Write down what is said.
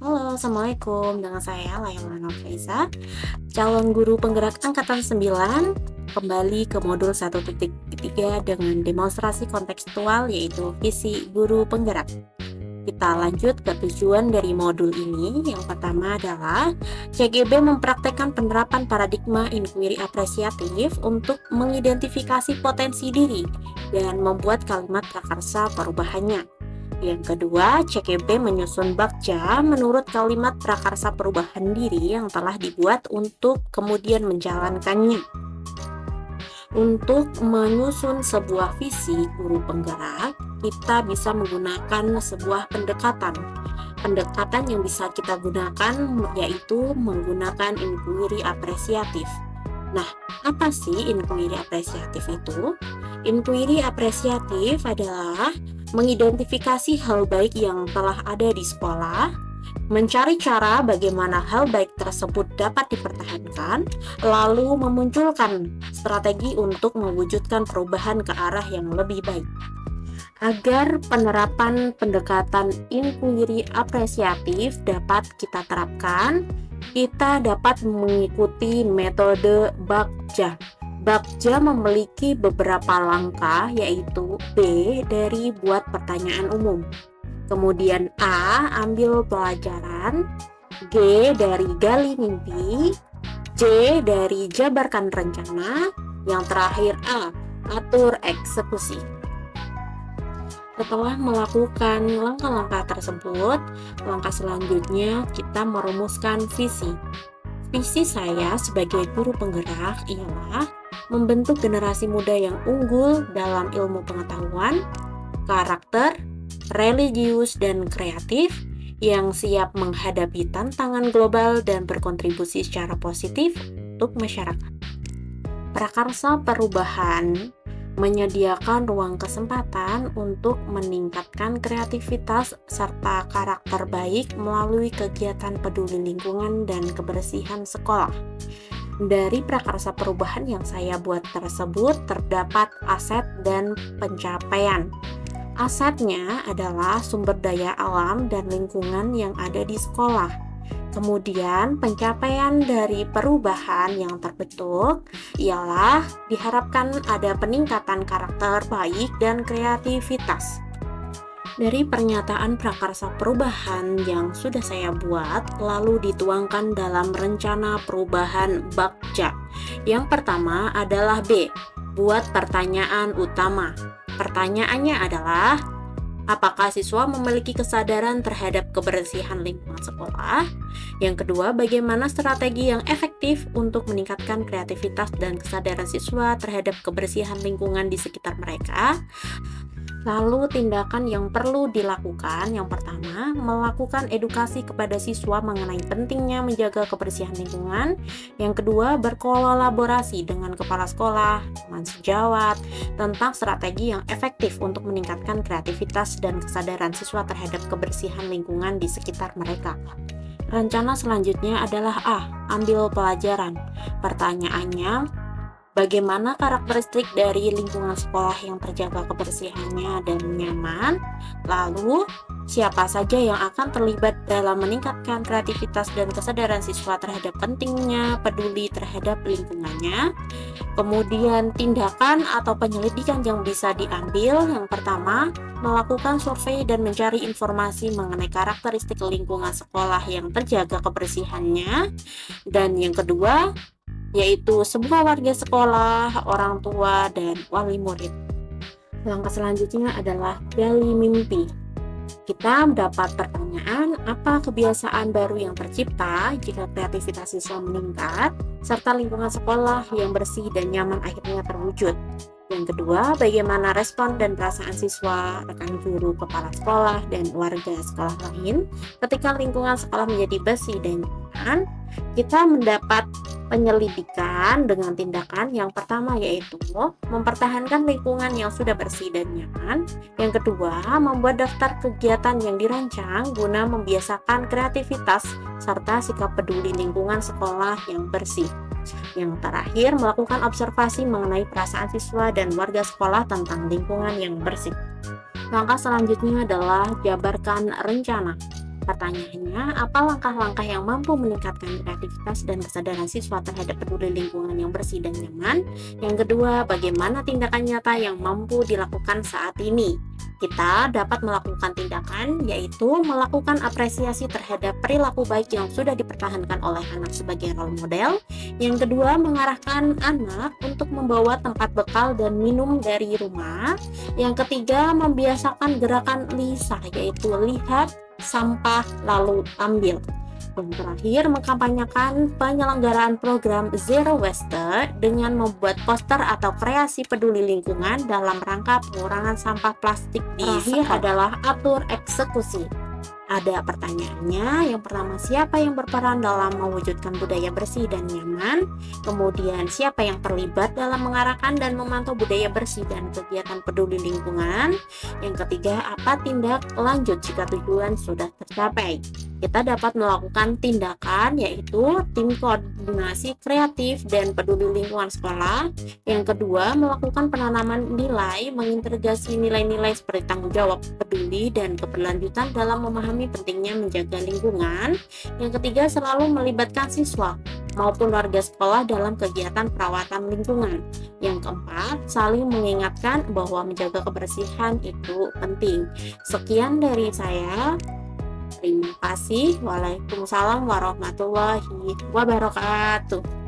Halo, Assalamualaikum. Dengan saya Laila Nurfaiza, calon guru penggerak angkatan 9, kembali ke modul 1.3 dengan demonstrasi kontekstual yaitu visi guru penggerak. Kita lanjut ke tujuan dari modul ini. Yang pertama adalah CGB mempraktekkan penerapan paradigma inquiry apresiatif untuk mengidentifikasi potensi diri dan membuat kalimat prakarsa perubahannya. Yang kedua, CGB menyusun bakja menurut kalimat prakarsa perubahan diri yang telah dibuat untuk kemudian menjalankannya. Untuk menyusun sebuah visi guru penggerak, kita bisa menggunakan sebuah pendekatan. Pendekatan yang bisa kita gunakan yaitu menggunakan inquiry apresiatif. Nah, apa sih inquiry apresiatif itu? Inquiry apresiatif adalah mengidentifikasi hal baik yang telah ada di sekolah, mencari cara bagaimana hal baik tersebut dapat dipertahankan, lalu memunculkan strategi untuk mewujudkan perubahan ke arah yang lebih baik. Agar penerapan pendekatan inquiry apresiatif dapat kita terapkan, kita dapat mengikuti metode bakja. Bakja memiliki beberapa langkah, yaitu B dari buat pertanyaan umum, kemudian A ambil pelajaran, G dari gali mimpi, J dari jabarkan rencana, yang terakhir A atur eksekusi. Setelah melakukan langkah-langkah tersebut, langkah selanjutnya kita merumuskan visi. Visi saya sebagai guru penggerak ialah membentuk generasi muda yang unggul dalam ilmu pengetahuan, karakter, religius, dan kreatif, yang siap menghadapi tantangan global dan berkontribusi secara positif untuk masyarakat. Prakarsa perubahan menyediakan ruang kesempatan untuk meningkatkan kreativitas serta karakter baik melalui kegiatan peduli lingkungan dan kebersihan sekolah. Dari prakarsa perubahan yang saya buat tersebut terdapat aset dan pencapaian. Asetnya adalah sumber daya alam dan lingkungan yang ada di sekolah. Kemudian pencapaian dari perubahan yang terbentuk ialah diharapkan ada peningkatan karakter baik dan kreativitas. Dari pernyataan prakarsa perubahan yang sudah saya buat, lalu dituangkan dalam rencana perubahan bakja. Yang pertama adalah B, buat pertanyaan utama. Pertanyaannya adalah, apakah siswa memiliki kesadaran terhadap kebersihan lingkungan sekolah? Yang kedua, bagaimana strategi yang efektif untuk meningkatkan kreativitas dan kesadaran siswa terhadap kebersihan lingkungan di sekitar mereka? Lalu tindakan yang perlu dilakukan, yang pertama, melakukan edukasi kepada siswa mengenai pentingnya menjaga kebersihan lingkungan. Yang kedua, berkolaborasi dengan kepala sekolah, teman sejawat, tentang strategi yang efektif untuk meningkatkan kreativitas dan kesadaran siswa terhadap kebersihan lingkungan di sekitar mereka. Rencana selanjutnya adalah A, ambil pelajaran. Pertanyaannya, bagaimana karakteristik dari lingkungan sekolah yang terjaga kebersihannya dan nyaman? Lalu, siapa saja yang akan terlibat dalam meningkatkan kreativitas dan kesadaran siswa terhadap pentingnya peduli terhadap lingkungannya? Kemudian, tindakan atau penyelidikan yang bisa diambil. Yang pertama, melakukan survei dan mencari informasi mengenai karakteristik lingkungan sekolah yang terjaga kebersihannya. Dan yang kedua, yaitu semua warga sekolah, orang tua, dan wali murid. Langkah selanjutnya adalah gali mimpi. Kita mendapat pertanyaan, apa kebiasaan baru yang tercipta jika kreativitas siswa meningkat, serta lingkungan sekolah yang bersih dan nyaman akhirnya terwujud. Yang kedua, bagaimana respon dan perasaan siswa, rekan guru, kepala sekolah, dan warga sekolah lain ketika lingkungan sekolah menjadi bersih dan nyaman. Kita mendapat penyelidikan dengan tindakan yang pertama, yaitu mempertahankan lingkungan yang sudah bersih dan nyaman. Yang kedua, membuat daftar kegiatan yang dirancang guna membiasakan kreativitas serta sikap peduli lingkungan sekolah yang bersih. Yang terakhir, melakukan observasi mengenai perasaan siswa dan warga sekolah tentang lingkungan yang bersih. Langkah selanjutnya adalah jabarkan rencana. Pertanyaannya, apa langkah-langkah yang mampu meningkatkan kreativitas dan kesadaran siswa terhadap peduli lingkungan yang bersih dan nyaman? Yang kedua, bagaimana tindakan nyata yang mampu dilakukan saat ini? Kita dapat melakukan tindakan, yaitu melakukan apresiasi terhadap perilaku baik yang sudah dipertahankan oleh anak sebagai role model. Yang kedua, mengarahkan anak untuk membawa tempat bekal dan minum dari rumah. Yang ketiga, membiasakan gerakan LISA, yaitu lihat, sampah, lalu ambil. Dan terakhir, mengkampanyekan penyelenggaraan program Zero Waste dengan membuat poster atau kreasi peduli lingkungan dalam rangka pengurangan sampah plastik di sekolah. Adalah atur eksekusi. Ada pertanyaannya, yang pertama, siapa yang berperan dalam mewujudkan budaya bersih dan nyaman? Kemudian, siapa yang terlibat dalam mengarahkan dan memantau budaya bersih dan kegiatan peduli lingkungan? Yang ketiga, apa tindak lanjut jika tujuan sudah tercapai? Kita dapat melakukan tindakan, yaitu tim koordinasi kreatif dan peduli lingkungan sekolah. Yang kedua, melakukan penanaman nilai, mengintegrasi nilai-nilai seperti tanggung jawab, peduli, dan keberlanjutan dalam memahami pentingnya menjaga lingkungan. Yang ketiga, selalu melibatkan siswa maupun warga sekolah dalam kegiatan perawatan lingkungan. Yang keempat, saling mengingatkan bahwa menjaga kebersihan itu penting. Sekian dari saya. Terima kasih. Waalaikumsalam warahmatullahi wabarakatuh.